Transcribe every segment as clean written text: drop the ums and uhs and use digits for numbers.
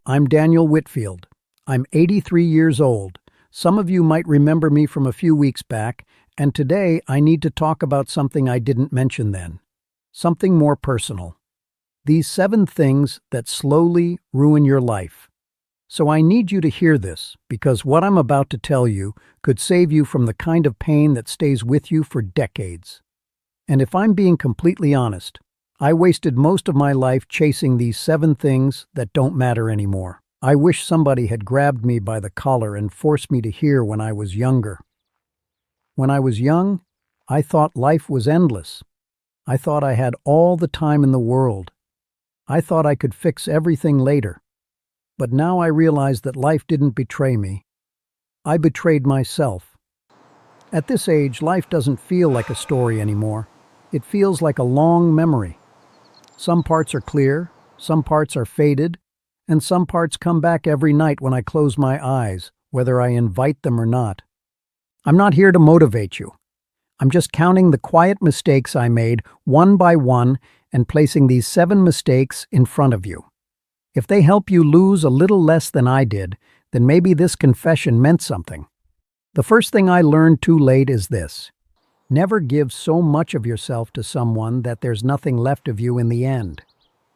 I'm Daniel Whitfield. I'm 83 years old. Some of you might remember me from a few weeks back, and today I need to talk about something I didn't mention then. Something more personal. These 7 things that slowly ruin your life. So I need you to hear this, because what I'm about to tell you could save you from the kind of pain that stays with you for decades. And if I'm being completely honest, I wasted most of my life chasing these 7 things that don't matter anymore. I wish somebody had grabbed me by the collar and forced me to hear when I was younger. When I was young, I thought life was endless. I thought I had all the time in the world. I thought I could fix everything later. But now I realize that life didn't betray me. I betrayed myself. At this age, life doesn't feel like a story anymore. It feels like a long memory. Some parts are clear, some parts are faded, and some parts come back every night when I close my eyes, whether I invite them or not. I'm not here to motivate you. I'm just counting the quiet mistakes I made one by one and placing these 7 mistakes in front of you. If they help you lose a little less than I did, then maybe this confession meant something. The first thing I learned too late is this. Never give so much of yourself to someone that there's nothing left of you in the end.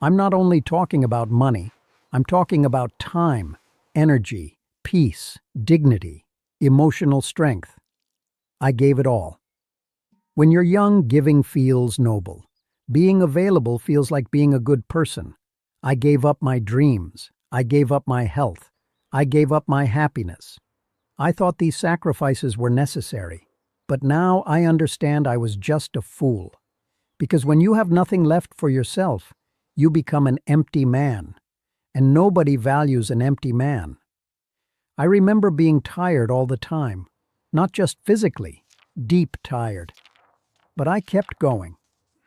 I'm not only talking about money, I'm talking about time, energy, peace, dignity, emotional strength. I gave it all. When you're young, giving feels noble. Being available feels like being a good person. I gave up my dreams. I gave up my health. I gave up my happiness. I thought these sacrifices were necessary. But now I understand I was just a fool. Because when you have nothing left for yourself, you become an empty man. And nobody values an empty man. I remember being tired all the time. Not just physically, deep tired. But I kept going.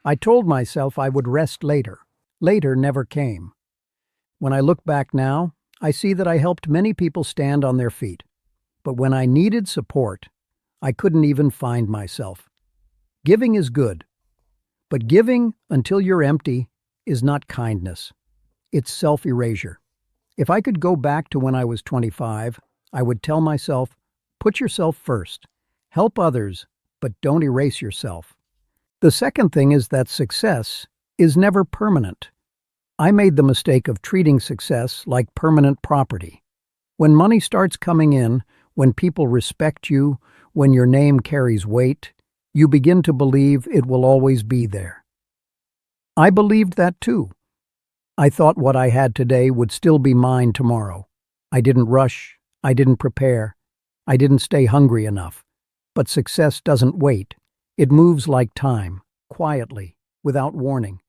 I told myself I would rest later. Later never came. When I look back now, I see that I helped many people stand on their feet. But when I needed support, I couldn't even find myself. Giving is good, but giving until you're empty is not kindness. It's self-erasure. If I could go back to when I was 25, I would tell myself, put yourself first. Help others, but don't erase yourself. The second thing is that success is never permanent. I made the mistake of treating success like permanent property. When money starts coming in, when people respect you, when your name carries weight, you begin to believe it will always be there. I believed that too. I thought what I had today would still be mine tomorrow. I didn't rush. I didn't prepare. I didn't stay hungry enough. But success doesn't wait. It moves like time, quietly, without warning.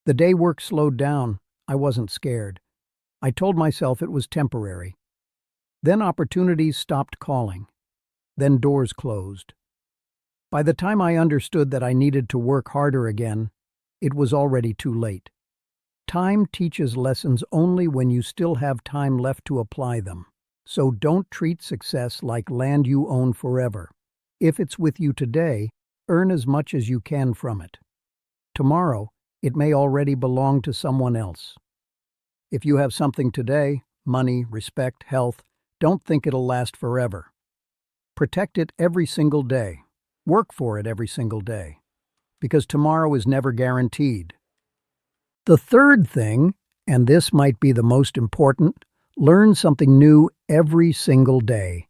The day work slowed down. I wasn't scared. I told myself it was temporary. Then opportunities stopped calling. Then doors closed. By the time I understood that I needed to work harder again, it was already too late. Time teaches lessons only when you still have time left to apply them. So don't treat success like land you own forever. If it's with you today, earn as much as you can from it. Tomorrow, it may already belong to someone else. If you have something today, money, respect, health, don't think it'll last forever. Protect it every single day. Work for it every single day. Because tomorrow is never guaranteed. The third thing, and this might be the most important, learn something new every single day.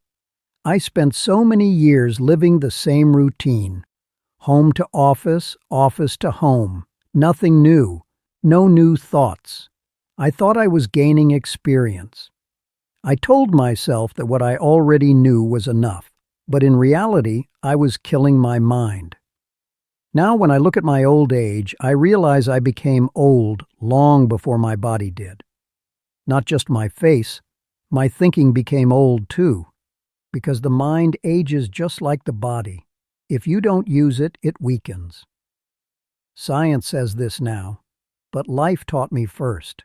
I spent so many years living the same routine. Home to office, office to home. Nothing new. No new thoughts. I thought I was gaining experience. I told myself that what I already knew was enough. But in reality, I was killing my mind. Now when I look at my old age, I realize I became old long before my body did. Not just my face, my thinking became old too, because the mind ages just like the body. If you don't use it, it weakens. Science says this now, but life taught me first.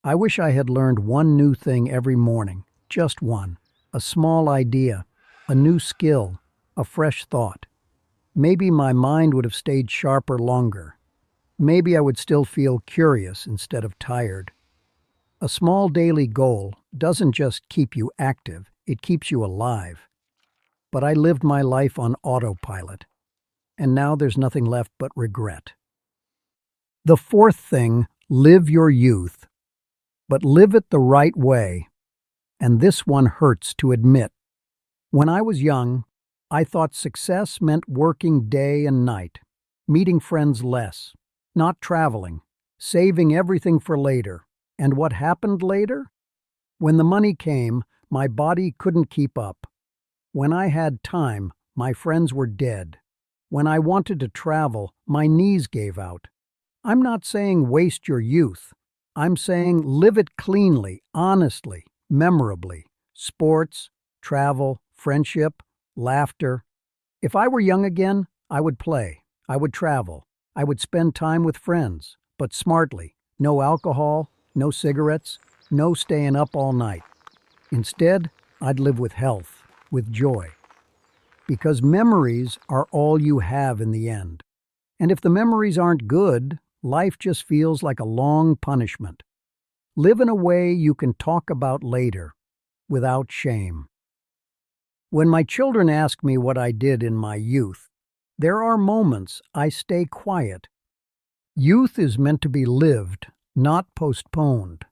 I wish I had learned one new thing every morning, just one, a small idea. A new skill, a fresh thought. Maybe my mind would have stayed sharper longer. Maybe I would still feel curious instead of tired. A small daily goal doesn't just keep you active, it keeps you alive. But I lived my life on autopilot, and now there's nothing left but regret. The fourth thing, live your youth, but live it the right way, and this one hurts to admit. When I was young, I thought success meant working day and night, meeting friends less, not traveling, saving everything for later. And what happened later? When the money came, my body couldn't keep up. When I had time, my friends were dead. When I wanted to travel, my knees gave out. I'm not saying waste your youth. I'm saying live it cleanly, honestly, memorably. Sports, travel, friendship, laughter. If I were young again, I would play. I would travel. I would spend time with friends, but smartly. No alcohol, no cigarettes, no staying up all night. Instead, I'd live with health, with joy. Because memories are all you have in the end. And if the memories aren't good, life just feels like a long punishment. Live in a way you can talk about later, without shame. When my children ask me what I did in my youth, there are moments I stay quiet. Youth is meant to be lived, not postponed,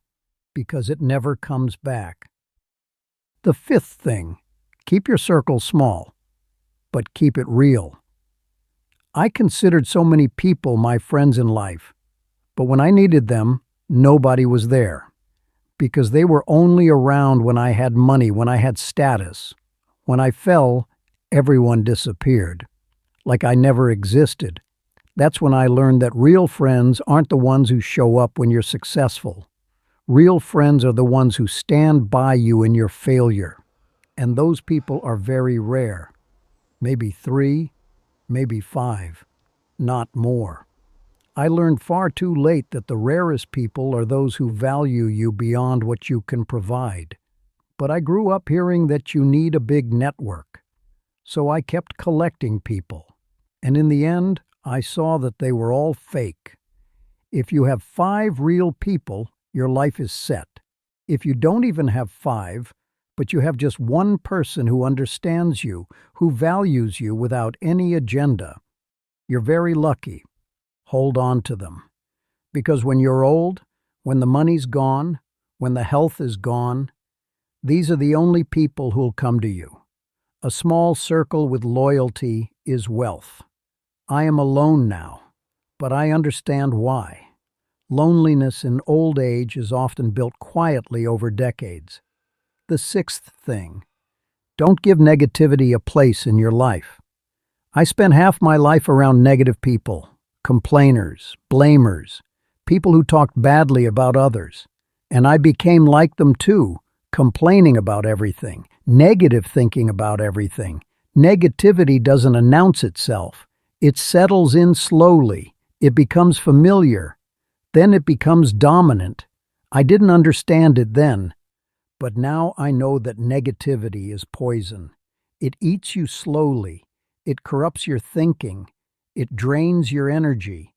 because it never comes back. The fifth thing, keep your circle small, but keep it real. I considered so many people my friends in life, but when I needed them, nobody was there, because they were only around when I had money, when I had status. When I fell, everyone disappeared, like I never existed. That's when I learned that real friends aren't the ones who show up when you're successful. Real friends are the ones who stand by you in your failure. And those people are very rare. Maybe 3, maybe 5, not more. I learned far too late that the rarest people are those who value you beyond what you can provide. But I grew up hearing that you need a big network. So I kept collecting people. And in the end, I saw that they were all fake. If you have 5 real people, your life is set. If you don't even have 5, but you have just one person who understands you, who values you without any agenda, you're very lucky. Hold on to them. Because when you're old, when the money's gone, when the health is gone, these are the only people who'll come to you. A small circle with loyalty is wealth. I am alone now, but I understand why. Loneliness in old age is often built quietly over decades. The sixth thing, don't give negativity a place in your life. I spent half my life around negative people, complainers, blamers, people who talked badly about others. And I became like them too, complaining about everything, negative thinking about everything. Negativity doesn't announce itself. It settles in slowly. It becomes familiar. Then it becomes dominant. I didn't understand it then, but now I know that negativity is poison. It eats you slowly. It corrupts your thinking. It drains your energy.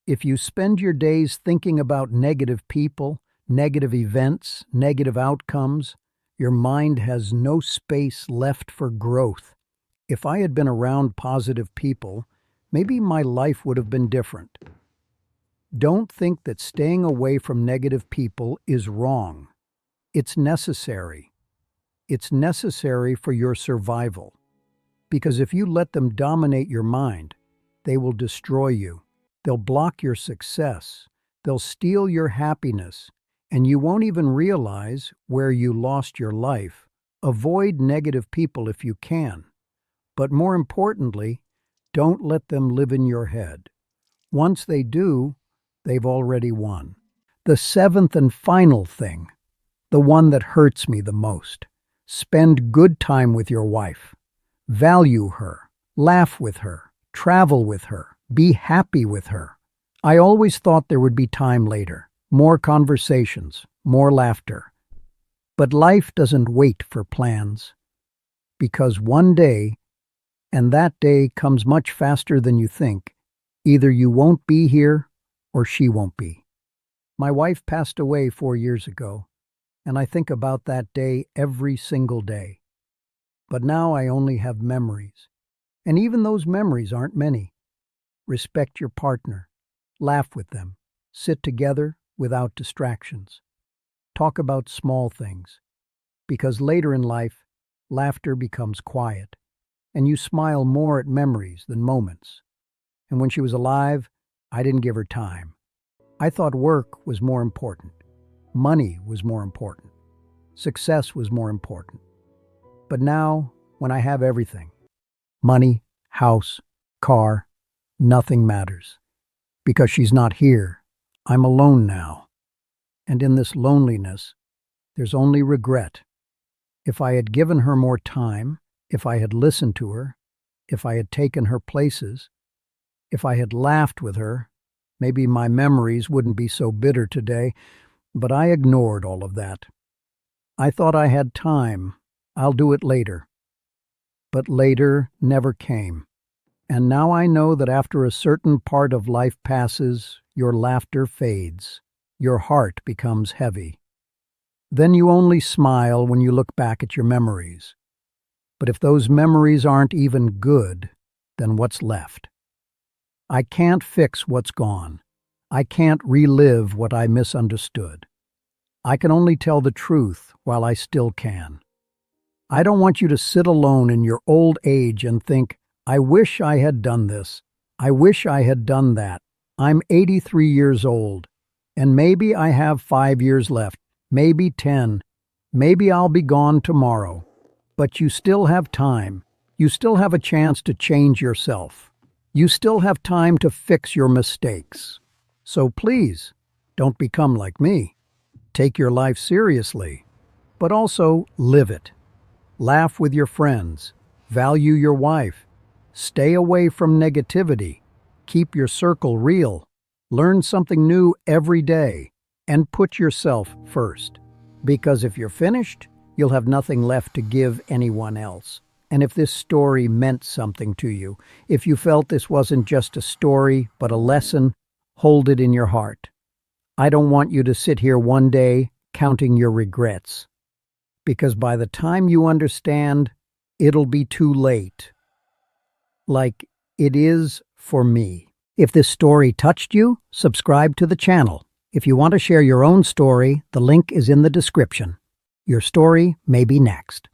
If you spend your days thinking about negative people, negative events, negative outcomes, your mind has no space left for growth. If I had been around positive people, maybe my life would have been different. Don't think that staying away from negative people is wrong. It's necessary. It's necessary for your survival. Because if you let them dominate your mind, they will destroy you. They'll block your success. They'll steal your happiness. And you won't even realize where you lost your life. Avoid negative people if you can. But more importantly, don't let them live in your head. Once they do, they've already won. The seventh and final thing, the one that hurts me the most, spend good time with your wife. Value her, laugh with her, travel with her, be happy with her. I always thought there would be time later, more conversations, more laughter. But life doesn't wait for plans. Because one day, and that day comes much faster than you think, either you won't be here or she won't be. My wife passed away 4 years ago, and I think about that day every single day. But now I only have memories, and even those memories aren't many. Respect your partner. Laugh with them. Sit together without distractions. Talk about small things, because later in life, laughter becomes quiet, and you smile more at memories than moments. And when she was alive, I didn't give her time. I thought work was more important. Money was more important. Success was more important. But now, when I have everything, money, house, car, nothing matters. Because she's not here, I'm alone now. And in this loneliness, there's only regret. If I had given her more time, if I had listened to her, if I had taken her places, if I had laughed with her, maybe my memories wouldn't be so bitter today, but I ignored all of that. I thought I had time. I'll do it later. But later never came. And now I know that after a certain part of life passes, your laughter fades. Your heart becomes heavy. Then you only smile when you look back at your memories. But if those memories aren't even good, then what's left? I can't fix what's gone. I can't relive what I misunderstood. I can only tell the truth while I still can. I don't want you to sit alone in your old age and think, I wish I had done this. I wish I had done that. I'm 83 years old, and maybe I have 5 years left, maybe 10. Maybe I'll be gone tomorrow. But you still have time. You still have a chance to change yourself. You still have time to fix your mistakes. So please, don't become like me. Take your life seriously, but also live it. Laugh with your friends. Value your wife. Stay away from negativity. Keep your circle real. Learn something new every day. And put yourself first. Because if you're finished, you'll have nothing left to give anyone else. And if this story meant something to you, if you felt this wasn't just a story, but a lesson, hold it in your heart. I don't want you to sit here one day counting your regrets. Because by the time you understand, it'll be too late. Like it is for me. If this story touched you, subscribe to the channel. If you want to share your own story, the link is in the description. Your story may be next.